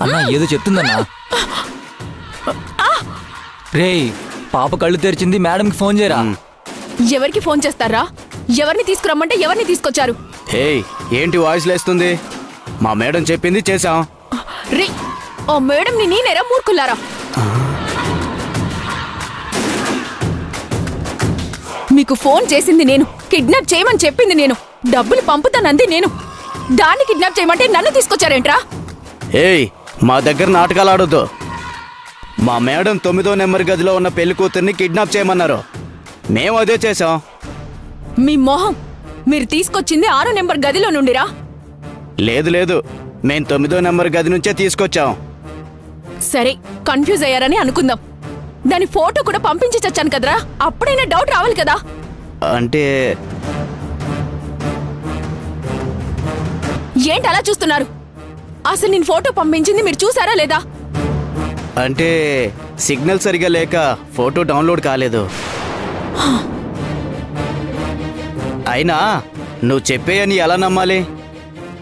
అన్నా ఏదో చెప్తుందన్నా. రేయ్ పాప కళ్ళు తెరిచింది, మేడంకి ఫోన్ చేయరా. ఎవరికి ఫోన్ చేస్తారా? ఎవరిని తీసుకురమ్మంటే ఎవరిని తీసుకొచ్చారు? హే ఏంటి వాయిస్ లేస్తుంది? మా మేడం చెప్పింది చేసాం. రే ఓ మేడం ని నేనేరా మూర్ఖులారా? మీకు ఫోన్ చేసింది నేను, కిడ్నాప్ చేయమని చెప్పింది నేను, డబ్బులు పంపుతానంది నేను. దాన్ని కిడ్నాప్ చేయమంటే నన్ను తీసుకొచ్చారేంట్రా? ఏయ్ మా దగ్గర నాటకాలు ఆడొద్దు. మా మేడం 9వ నెంబర్ గదిలో ఉన్న పెళ్లి కూతుర్ని కిడ్నాప్ చేయమన్నారు, మేము అదే చేసాం. మీ మొహం, మీరు తీసుకొచ్చింది 6వ నెంబర్ గదిలో నుండిరా? లేదు లేదు, మేము 9వ నెంబర్ గది నుంచే తీసుకొచ్చాం. సరే కన్ఫ్యూజ్ అయ్యారని అనుకుందాం. దాని ఫోటో కూడా పంపించి చచ్చాను కదరా, అప్పుడైనా డౌట్ రావాలి కదా. అంటే ఏంటి అలా చూస్తున్నారు? అసలు నేను ఫోటో పంపించింది మీరు చూసారా లేదా? అంటే సిగ్నల్ సరిగా లేక ఫోటో డౌన్లోడ్ కాలేదు. అయినా నువ్వు చెప్పేయని ఎలా నమ్మాలి?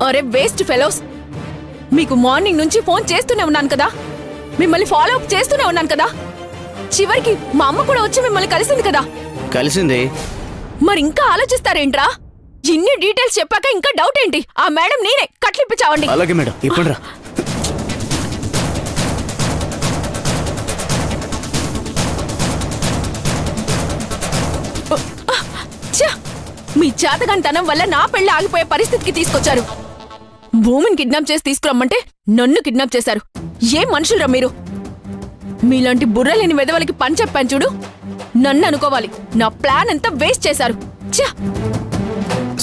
అరే వేస్ట్ ఫెలోస్, మీకు మార్నింగ్ నుంచి ఫోన్ చేస్తూనే ఉన్నాను కదా, మిమ్మల్ని ఫాలో అప్ చేస్తూనే ఉన్నాను కదా. చివరికి మా అమ్మ కూడా వచ్చి మిమ్మల్ని కలిసింది కదా. కలిసింది. మరి ఇంకా ఆలోచిస్తారేంట్రా? ఇన్ని డీటెయిల్స్ చెప్పాక ఇంకా డౌట్ ఏంటి? ఆ మేడం నేనే, కట్లిప్పించావండి. అలాగే మేడం, ఇప్పుడు రా. మీ చేతగానితనం వల్ల నా పెళ్లి ఆగిపోయే పరిస్థితికి తీసుకొచ్చారు. భూమిని కిడ్నాప్ చేసి తీసుకురమ్మంటే నన్ను కిడ్నాప్ చేశారు. ఏం మనుషులరా మీరు? మీలాంటి బుర్రలేని వెదవలకి పని చెప్పాను చూడు, నన్ను అనుకోవాలి. నా ప్లాన్ అంతా వేస్ట్ చేశారు.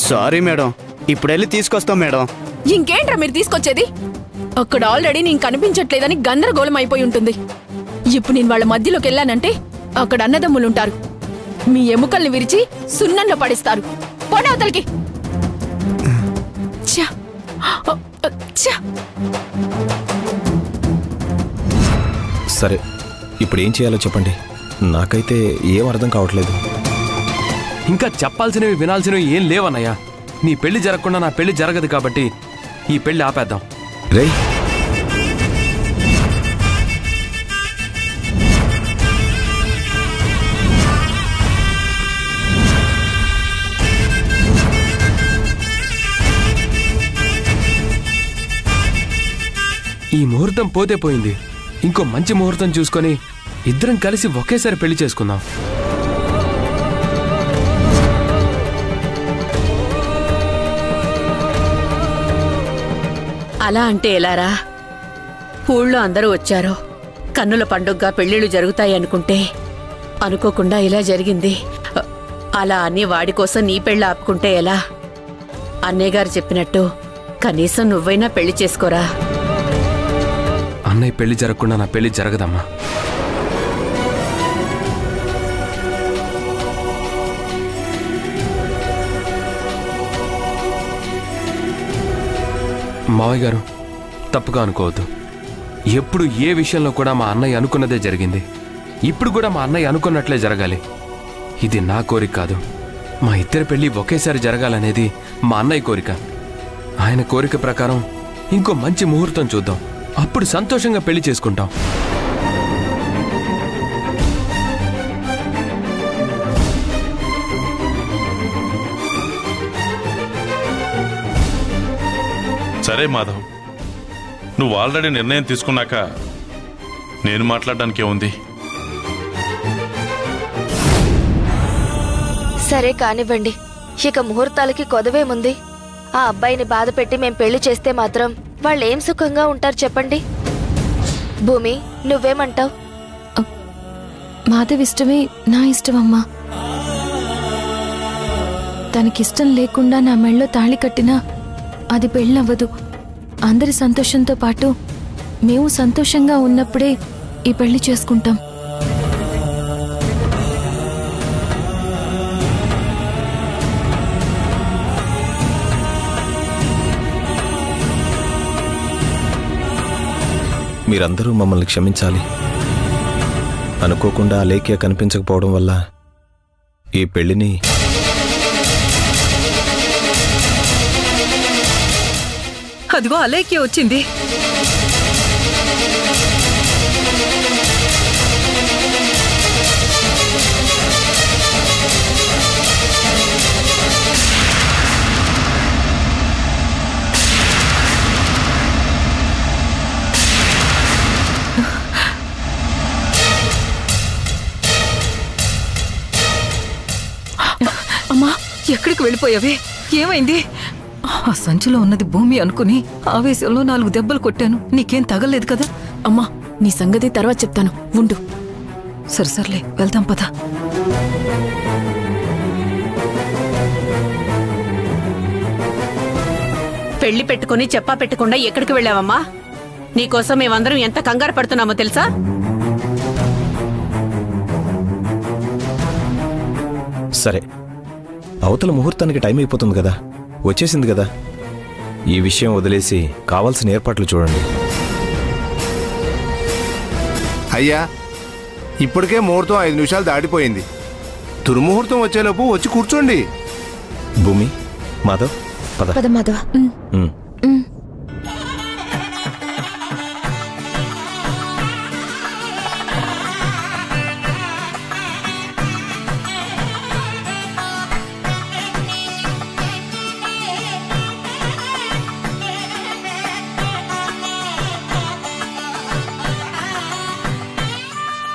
సారీ మేడం, ఇప్పుడు వెళ్ళి తీసుకొస్తాం మేడం. ఇంకేంట్రా మీరు తీసుకొచ్చేది? అక్కడ ఆల్రెడీ నేను కనిపించట్లేదని గందరగోళం అయిపోయి ఉంటుంది. ఇప్పుడు నేను వాళ్ళ మధ్యలోకి వెళ్ళానంటే అక్కడ అన్నదమ్ములుంటారు. మీ ఎముకల్ని విరిచి సున్నంలో పడిస్తారు. పోనవతలకి. సరే ఇప్పుడు ఏం చేయాలో చెప్పండి, నాకైతే ఏం అర్థం కావట్లేదు. ఇంకా చెప్పాల్సినవి వినాల్సినవి ఏం లేవన్నయ్యా. నీ పెళ్లి జరగకుండా నా పెళ్లి జరగదు కాబట్టి ఈ పెళ్లి ఆపేద్దాం. రేయ్ ఈ ముహూర్తం పోతే పోయింది. ఇంకో మంచి ముహూర్తం చూసుకొని ఇద్దరం కలిసి ఒకేసారి పెళ్లి చేసుకుందాం. అలా అంటే ఎలారా? ఊళ్ళో అందరూ వచ్చారో, కన్నుల పండుగగా పెళ్లిళ్ళు జరుగుతాయి అనుకుంటే అనుకోకుండా ఇలా జరిగింది. అలా అని వాడి కోసం నీ పెళ్లి ఆపుకుంటే ఎలా? అన్నయ్యగారు చెప్పినట్టు కనీసం నువ్వైనా పెళ్లి చేసుకోరా. అన్నయ్య పెళ్లి జరగకుండా నా పెళ్లి జరగదమ్మా. మావయ్య గారు తప్పుగా అనుకోవద్దు. ఎప్పుడు ఏ విషయంలో కూడా మా అన్నయ్య అనుకున్నదే జరిగింది. ఇప్పుడు కూడా మా అన్నయ్య అనుకున్నట్లే జరగాలి. ఇది నా కోరిక కాదు. మా ఇద్దరి పెళ్లి ఒకేసారి జరగాలనేది మా అన్నయ్య కోరిక. ఆయన కోరిక ప్రకారం ఇంకో మంచి ముహూర్తం చూద్దాం. అప్పుడు సంతోషంగా పెళ్లి చేసుకుంటాం. సరే మాధవ్, నువ్వు ఆల్రెడీ నిర్ణయం తీసుకున్నాక నేను మాట్లాడడానికి ఏముంది? సరే కానివ్వండి, ఇక ముహూర్తాలకి కొదవేముంది? ఆ అబ్బాయిని బాధ పెట్టి మేం పెళ్లి చేస్తే మాత్రం వాళ్ళేం సుఖంగా ఉంటారు చెప్పండి? భూమి, నువ్వేమంటావు? మాధవ్ ఇష్టమే నా ఇష్టమమ్మా. తనకిష్టం లేకుండా నా మెళ్ళో తాళి కట్టినా అది పెళ్ళవ్వదు. అందరి సంతోషంతో పాటు మేము సంతోషంగా ఉన్నప్పుడే ఈ పెళ్లి చేసుకుంటాం. మీరందరూ మమ్మల్ని క్షమించాలి. అనుకోకుండా అలేఖ్య కనిపించకపోవడం వల్ల ఈ పెళ్లిని అదిగో అలేఖ్య వచ్చింది. అమ్మా, ఎక్కడికి వెళ్ళిపోయావే? ఏమైంది? ఆ సంచిలో ఉన్నది భూమి అనుకుని ఆవేశంలో 4 దెబ్బలు కొట్టాను. నీకేం తగలేదు కదా? అమ్మా, నీ సంగతి తర్వాత చెప్తాను, ఉండు. సర్లే వెళ్దాం పద. పెళ్లి పెట్టుకుని చెప్పా పెట్టకుండా ఎక్కడికి వెళ్ళావమ్మా? నీకోసం మేమందరం ఎంత కంగారు పడుతున్నామో తెలుసా? సరే, అవతల ముహూర్తానికి టైం అయిపోతుంది కదా, వచ్చేసింది కదా. ఈ విషయం వదిలేసి కావాల్సిన ఏర్పాట్లు చూడండి. అయ్యా, ఇప్పటికే ముహూర్తం 5 నిమిషాలు దాటిపోయింది. దుర్ముహూర్తం వచ్చేలోపు వచ్చి కూర్చోండి. భూమి, మాధవ్, పద. పద మాధవ.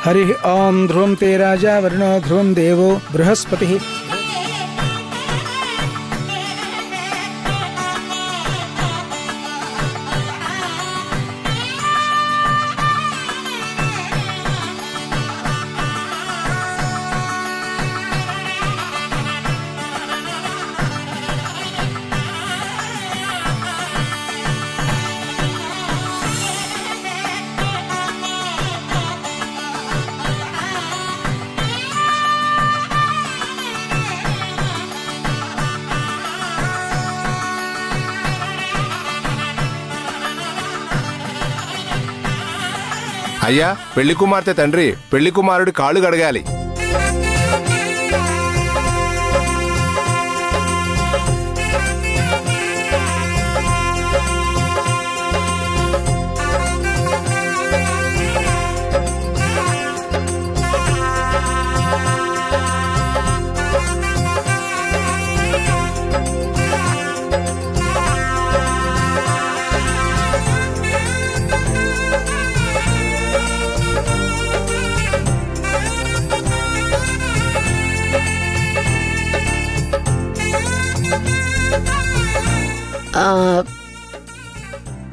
हरि ओम ध्रुवं ते राजा वरुणो ध्रुवं देवो बृहस्पतिः। అయ్యా, పెళ్లి కుమార్తె తండ్రి పెళ్లి కుమారుడి కాళ్ళు గడగాలి.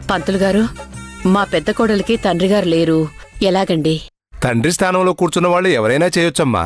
పంతులు గారు, మా పెద్ద కోడలికి తండ్రి గారు లేరు, ఎలాగండి? తండ్రి స్థానంలో కూర్చున్న వాళ్ళు ఎవరైనా చేయొచ్చమ్మా.